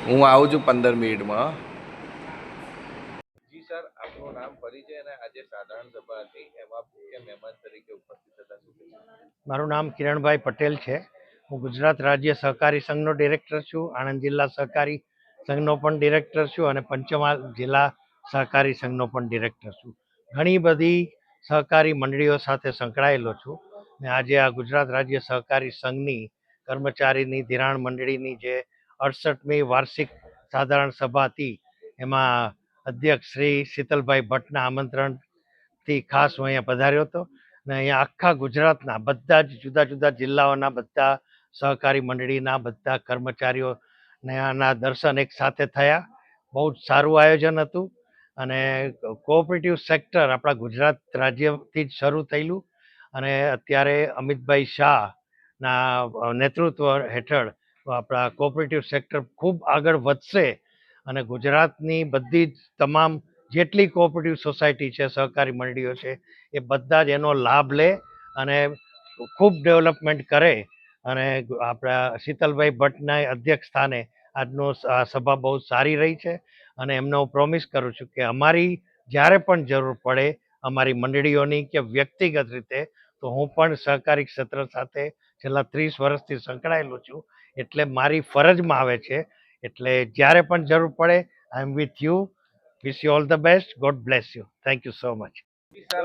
હું આવું છું 15 મિનિટમાં. જી સર, આપનું નામ પરિચય અને આજે સાધારણ સભા હતી એમાં મુખ્ય મહેમાન તરીકે ઉપસ્થિત હતા શું કહેશો? મારું નામ કિરણભાઈ પટેલ છે. હું ગુજરાત રાજ્ય સહકારી સંઘનો ડિરેક્ટર છું, આણંદ જિલ્લા સહકારી સંઘનો પણ ડિરેક્ટર છું અને પંચમહાલ જિલ્લા સહકારી સંઘનો પણ ડિરેક્ટર છું. ઘણી બધી સહકારી મંડળીઓ સાથે સંકળાયેલો છું ને આજે આ ગુજરાત રાજ્ય સહકારી સંઘની કર્મચારીની ધિરાણ મંડળીની જે 68મી વાર્ષિક સાધારણ સભા હતી એમાં અધ્યક્ષ શ્રી શીતલભાઈ ભટ્ટના આમંત્રણથી ખાસ હું અહીંયા પધાર્યો હતો ને અહીંયા આખા ગુજરાતના બધા જ જુદા જુદા જિલ્લાઓના બધા સહકારી મંડળીના બધા કર્મચારીઓના દર્શન એક સાથે થયા. બહુ જ સારું આયોજન હતું અને કોઓપરેટિવ સેક્ટર આપણા ગુજરાત રાજ્યથી જ શરૂ થયેલું અને અત્યારે અમિતભાઈ શાહના નેતૃત્વ હેઠળ આપણા કોઓપરેટિવ સેક્ટર ખૂબ આગળ વધશે અને ગુજરાતની બધી જ તમામ જેટલી કોઓપરેટિવ સોસાયટી છે, સહકારી મંડળીઓ છે, એ બધા જ એનો લાભ લે અને ખૂબ ડેવલપમેન્ટ કરે અને આપણા શીતલભાઈ ભટ્ટના અધ્યક્ષ સ્થાને આજનો સભા બહુ સારી રહી છે અને એમને હું પ્રોમિસ કરું છું કે અમારી જ્યારે પણ જરૂર પડે અમારી મંડળીઓની કે વ્યક્તિગત રીતે તો હું પણ સહકારી ક્ષેત્ર સાથે છેલ્લા 30 વર્ષથી સંકળાયેલો છું એટલે મારી ફરજમાં આવે છે. એટલે જ્યારે પણ જરૂર પડે I am with you. Wish you all the best. God bless you. Thank you so much. જી સર,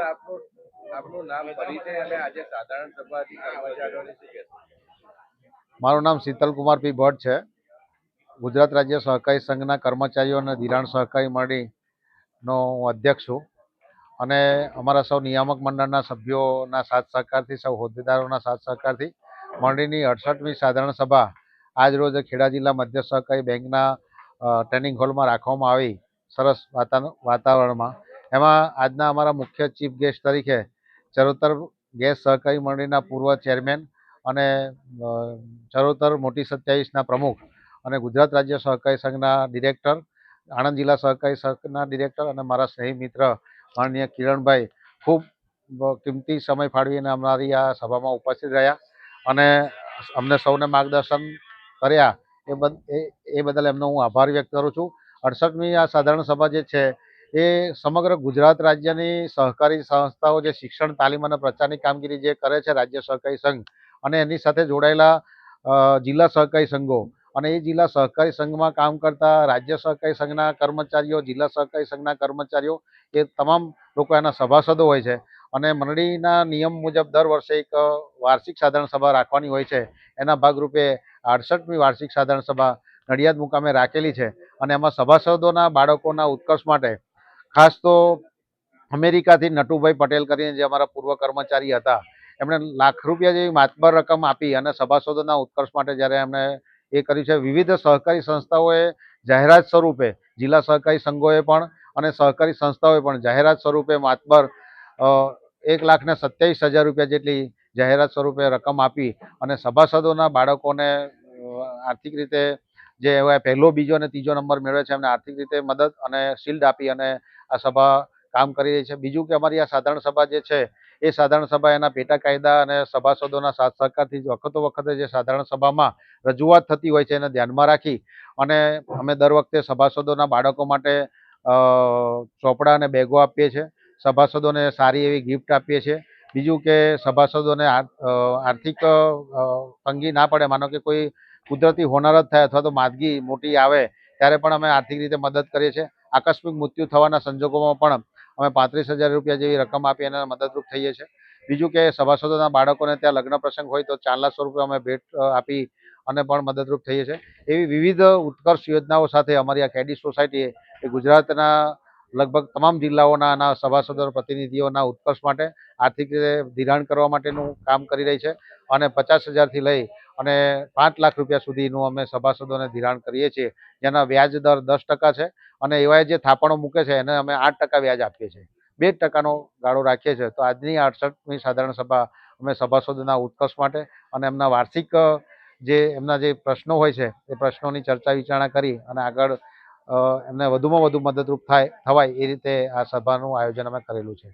આપનું નામ પરિચય અને આજે સાધારણ સભા હતી કર્મચારીઓની શું કહેશો? મારું નામ શીતલકુમાર પી ભટ્ટ છે. ગુજરાત રાજ્ય સહકારી સંઘના કર્મચારીઓ અને ધિરાણ સહકારી મંડળીનો હું અધ્યક્ષ છું અને અમારા સૌ નિયામક મંડળના સભ્યોના સાથ સહકારથી, સૌ હોદ્દેદારોના સાથ સહકારથી મંડળીની 68મી સાધારણ સભા આજ રોજ ખેડા જિલ્લા મધ્ય સહકારી બેંકના ટ્રેનિંગ હોલમાં રાખવામાં આવી સરસ વાતાવરણમાં. એમાં આજના અમારા મુખ્ય ચીફ ગેસ્ટ તરીકે ચરોતર ગેસ સહકારી મંડળીના પૂર્વ ચેરમેન અને ચરોતર મોટી 27ના પ્રમુખ અને ગુજરાત રાજ્ય સહકારી સંઘના ડિરેક્ટર, આણંદ જિલ્લા સહકારી સંઘના ડિરેક્ટર અને મારા સ્નેહી મિત્ર માનનીય કિરણભાઈ ખૂબ કિંમતી સમય ફાળવીને અમારી આ સભામાં ઉપસ્થિત રહ્યા અને અમને સૌને માર્ગદર્શન કર્યા એ બદલ એમનો હું આભાર વ્યક્ત કરું છું. 68મી આ સાધારણ સભા જે છે એ સમગ્ર ગુજરાત રાજ્યની સહકારી સંસ્થાઓ જે શિક્ષણ, તાલીમ અને પ્રચારની કામગીરી જે કરે છે રાજ્ય સહકારી સંઘ અને એની સાથે જોડાયેલા જિલ્લા સહકારી સંઘો અને એ જિલ્લા સહકારી સંઘમાં કામ કરતા રાજ્ય સહકારી સંઘના કર્મચારીઓ, જિલ્લા સહકારી સંઘના કર્મચારીઓ એ તમામ લોકો એના સભાસદો હોય છે અને મંડળીના નિયમ મુજબ દર વર્ષે એક વાર્ષિક સાધારણ સભા રાખવાની હોય છે. એના ભાગરૂપે 68મી વાર્ષિક સાધારણ સભા નડિયાદ મુકામે રાખેલી છે અને એમાં સભાસદોના બાળકોના ઉત્કર્ષ માટે ખાસ તો અમેરિકાથી નટુભાઈ પટેલ કરીને જે અમારા પૂર્વ કર્મચારી હતા એમણે લાખ રૂપિયા જેવી માતબર રકમ આપી અને સભાસદોના ઉત્કર્ષ માટે જ્યારે એમણે એ કર્યું છે. વિવિધ સહકારી સંસ્થાઓએ જાહેરાત સ્વરૂપે, જિલ્લા સહકારી સંઘોએ પણ અને સહકારી સંસ્થાઓએ પણ જાહેરાત સ્વરૂપે માતબર 1,27,000 રૂપિયા જેટલી જાહેરાત સ્વરૂપે રકમ આપી અને સભાસદોના બાળકોને આર્થિક રીતે જે એવા પહેલો, બીજો અને ત્રીજો નંબર મેળવે છે એમને આર્થિક રીતે મદદ અને શિલ્ડ આપી અને આ સભા કામ કરી રહી છે. બીજું કે અમારી આ સાધારણ સભા જે છે એ સાધારણ સભા એના પેટા કાયદા અને સભાસદોના સાથ સહકારથી વખતે જે સાધારણ સભામાં રજૂઆત થતી હોય છે એને ધ્યાનમાં રાખી અને અમે દર વખતે સભાસદોના બાળકો માટે ચોપડા અને બેગો આપીએ છીએ. સભાસદોને સારી એવી ગિફ્ટ આપીએ છીએ. બીજું કે સભાસદોને આર્થિક તંગી ના પડે, માનો કે કોઈ કુદરતી હોનારત થાય અથવા તો માંદગી મોટી આવે ત્યારે પણ અમે આર્થિક રીતે મદદ કરીએ છીએ. આકસ્મિક મૃત્યુ થવાના સંજોગોમાં પણ અમે 35,000 રૂપિયા જેવી રકમ આપી અને મદદરૂપ થઈએ છીએ. બીજું કે સભાસદોના બાળકોને ત્યાં લગ્ન પ્રસંગ હોય તો 4 લાખ રૂપિયા અમે ભેટ આપી અને પણ મદદરૂપ થઈએ છીએ. એવી વિવિધ ઉત્કર્ષ યોજનાઓ સાથે અમારી આ કેડી સોસાયટી એ ગુજરાતના લગભગ તમામ જિલ્લાઓના સભાસદો પ્રતિનિધિઓના ઉત્કર્ષ માટે આર્થિક રીતે ધિરાણ કરવા માટેનું કામ કરી રહી છે અને 50,000થી લઈ અને 5 લાખ રૂપિયા સુધીનું અમે સભાસદોને ધિરાણ કરીએ છીએ, જેના વ્યાજ દર 10% છે અને એવા જે થાપણો મૂકે છે એને અમે 8% વ્યાજ આપીએ છીએ. 2% ગાળો રાખીએ છીએ. તો આજની 68મી સાધારણ સભા અમે સભાસદોના ઉત્કર્ષ માટે અને એમના વાર્ષિક એમના જે પ્રશ્નો હોય છે એ પ્રશ્નોની ચર્ચા વિચારણા કરી અને આગળ એમને વધુમાં વધુ મદદરૂપ થવાય એ રીતે આ સભાનું આયોજન અમે કરેલું છે.